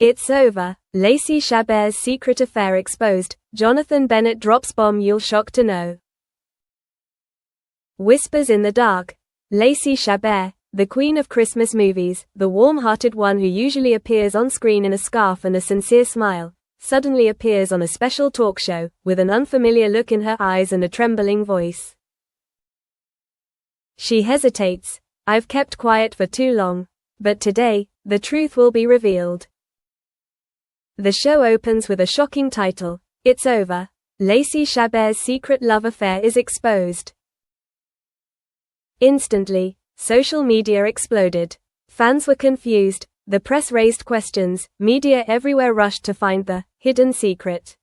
It's over. Lacey Chabert's secret affair exposed. Jonathan Bennett drops bomb you'll shock to know. Whispers in the dark. Lacey Chabert, the queen of Christmas movies, the warm-hearted one who usually appears on screen in a scarf and a sincere smile, suddenly appears on a special talk show, with an unfamiliar look in her eyes and a trembling voice. She hesitates. I've kept quiet for too long. But today, the truth will be revealed. The show opens with a shocking title. It's over. Lacey Chabert's secret love affair is exposed. Instantly, social media exploded. Fans were confused, the press raised questions, media everywhere rushed to find the hidden secret.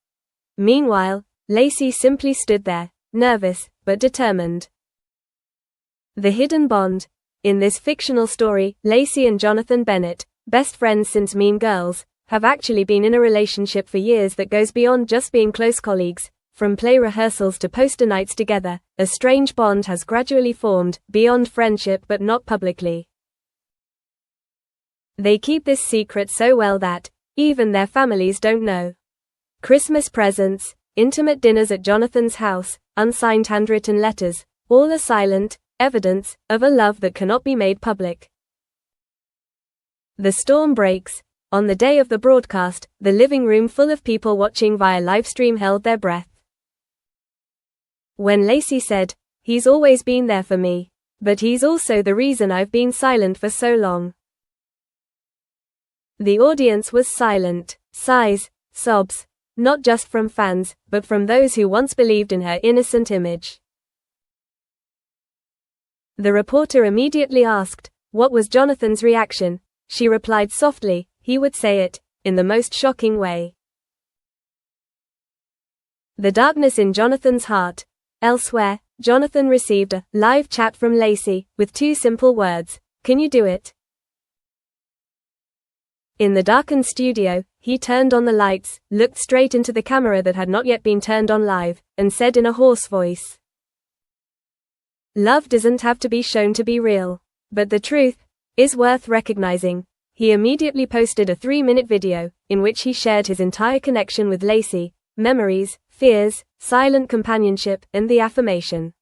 Meanwhile, Lacey simply stood there, nervous, but determined. The hidden bond. In this fictional story, Lacey and Jonathan Bennett, best friends since Mean Girls, have actually been in a relationship for years that goes beyond just being close colleagues. From play rehearsals to poster nights together, a strange bond has gradually formed, beyond friendship but not publicly. They keep this secret so well that even their families don't know. Christmas presents, intimate dinners at Jonathan's house, unsigned handwritten letters, all are silent evidence of a love that cannot be made public. The storm breaks. On the day of the broadcast, the living room full of people watching via livestream held their breath. When Lacey said, "He's always been there for me, but he's also the reason I've been silent for so long." The audience was silent. Sighs, sobs, not just from fans, but from those who once believed in her innocent image. The reporter immediately asked, what was Jonathan's reaction? She replied softly, he would say it, in the most shocking way. The darkness in Jonathan's heart. Elsewhere, Jonathan received a live chat from Lacey, with two simple words, "Can you do it?" In the darkened studio, he turned on the lights, looked straight into the camera that had not yet been turned on live, and said in a hoarse voice, "Love doesn't have to be shown to be real. But the truth is worth recognizing." He immediately posted a 3-minute video, in which he shared his entire connection with Lacey, memories, fears, silent companionship, and the affirmation,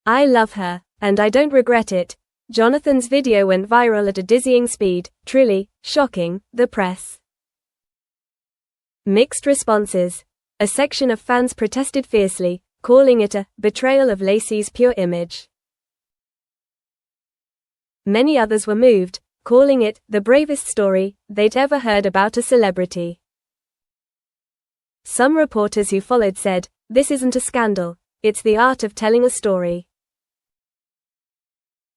"I love her, and I don't regret it." Jonathan's video went viral at a dizzying speed, truly shocking the press. Mixed responses. A section of fans protested fiercely, calling it a betrayal of Lacey's pure image. Many others were moved, calling it the bravest story they'd ever heard about a celebrity. Some reporters who followed said, "This isn't a scandal, it's the art of telling a story."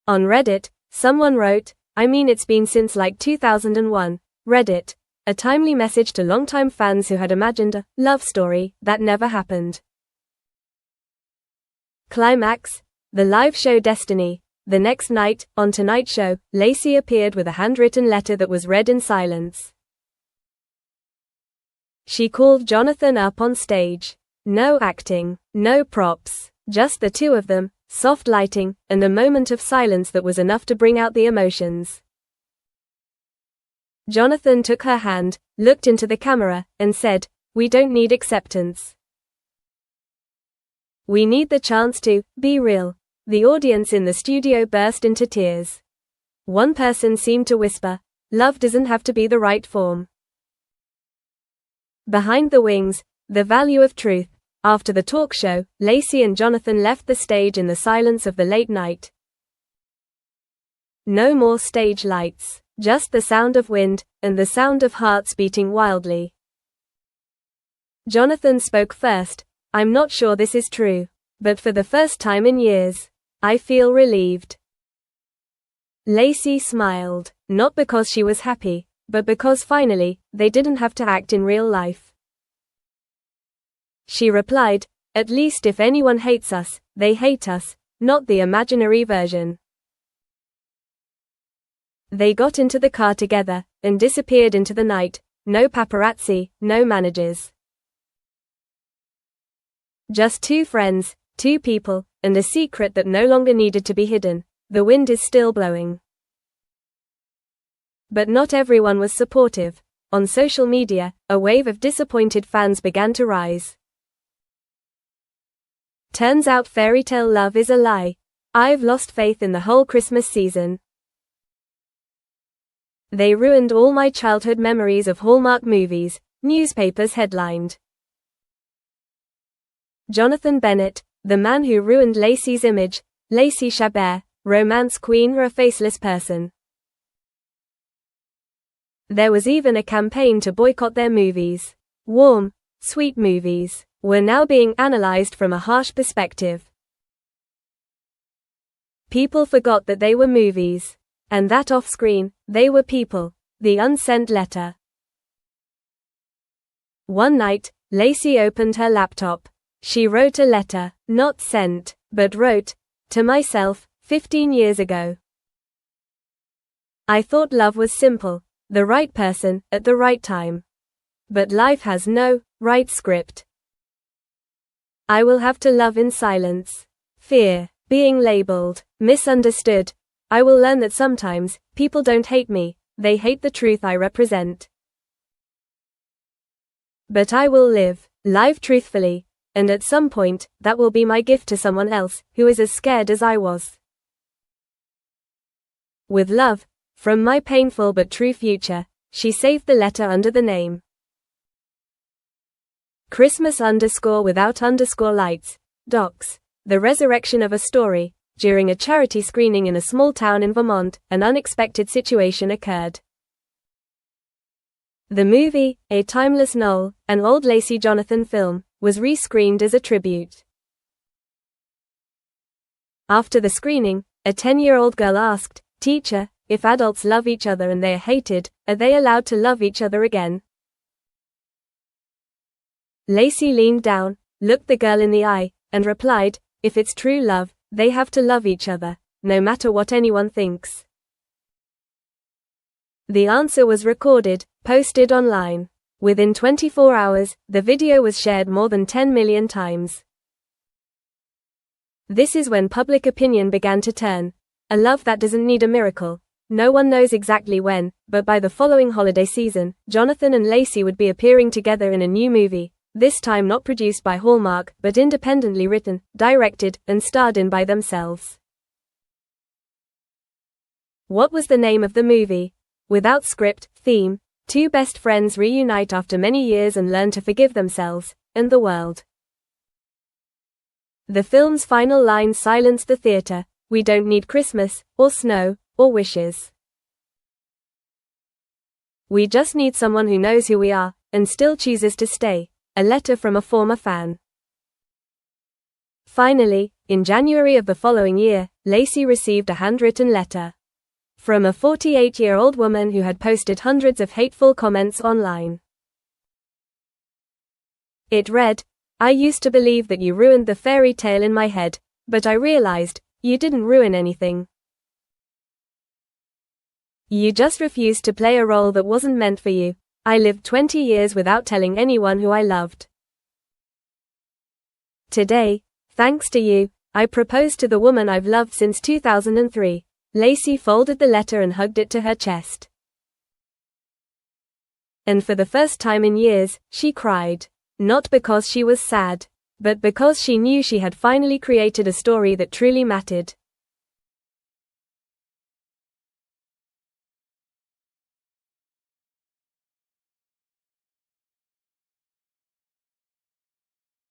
On Reddit, someone wrote, "I mean it's been since like 2001. Reddit, a timely message to longtime fans who had imagined a love story that never happened." Climax. The live show Destiny. The next night, on Tonight Show, Lacey appeared with a handwritten letter that was read in silence. She called Jonathan up on stage. No acting, no props, just the two of them, soft lighting, and a moment of silence that was enough to bring out the emotions. Jonathan took her hand, looked into the camera, and said, "We don't need acceptance. We need the chance to be real." The audience in the studio burst into tears. One person seemed to whisper, "Love doesn't have to be the right form." Behind the wings, the value of truth. After the talk show, Lacey and Jonathan left the stage in the silence of the late night. No more stage lights, just the sound of wind, and the sound of hearts beating wildly. Jonathan spoke first. "I'm not sure this is true, but for the first time in years, I feel relieved." Lacey smiled, not because she was happy, but because finally, they didn't have to act in real life. She replied, "At least if anyone hates us, they hate us, not the imaginary version." They got into the car together, and disappeared into the night. No paparazzi, no managers. Just two friends, two people, and a secret that no longer needed to be hidden. The wind is still blowing. But not everyone was supportive. On social media, a wave of disappointed fans began to rise. Turns out fairy tale love is a lie. I've lost faith in the whole Christmas season. They ruined all my childhood memories of Hallmark movies, newspapers headlined. Jonathan Bennett, the man who ruined Lacey's image, Lacey Chabert, romance queen or a faceless person. There was even a campaign to boycott their movies. Warm, sweet movies were now being analyzed from a harsh perspective. People forgot that they were movies, and that off-screen, they were people. The unsent letter. One night, Lacey opened her laptop. She wrote a letter, not sent, but wrote, to myself, 15 years ago. I thought love was simple, the right person, at the right time. But life has no right script. I will have to love in silence. Fear, being labeled, misunderstood. I will learn that sometimes, people don't hate me, they hate the truth I represent. But I will live life truthfully, and at some point, that will be my gift to someone else, who is as scared as I was. With love, from my painful but true future, she saved the letter under the name Christmas without lights, docs. The resurrection of a story. During a charity screening in a small town in Vermont, an unexpected situation occurred. The movie, a timeless novel, an old Lacey Jonathan film, was re-screened as a tribute. After the screening, a 10-year-old girl asked, "Teacher, if adults love each other and they are hated, are they allowed to love each other again?" Lacey leaned down, looked the girl in the eye, and replied, "If it's true love, they have to love each other, no matter what anyone thinks." The answer was recorded, posted online. Within 24 hours, the video was shared more than 10 million times. This is when public opinion began to turn. A love that doesn't need a miracle. No one knows exactly when, but by the following holiday season, Jonathan and Lacey would be appearing together in a new movie, this time not produced by Hallmark, but independently written, directed, and starred in by themselves. What was the name of the movie? Without script, theme, two best friends reunite after many years and learn to forgive themselves, and the world. The film's final line silenced the theater: "We don't need Christmas, or snow, or wishes. We just need someone who knows who we are, and still chooses to stay." A letter from a former fan. Finally, in January of the following year, Lacey received a handwritten letter from a 48-year-old woman who had posted hundreds of hateful comments online. It read, "I used to believe that you ruined the fairy tale in my head, but I realized, you didn't ruin anything. You just refused to play a role that wasn't meant for you. I lived 20 years without telling anyone who I loved. Today, thanks to you, I propose to the woman I've loved since 2003. Lacey folded the letter and hugged it to her chest. And for the first time in years, she cried. Not because she was sad, but because she knew she had finally created a story that truly mattered.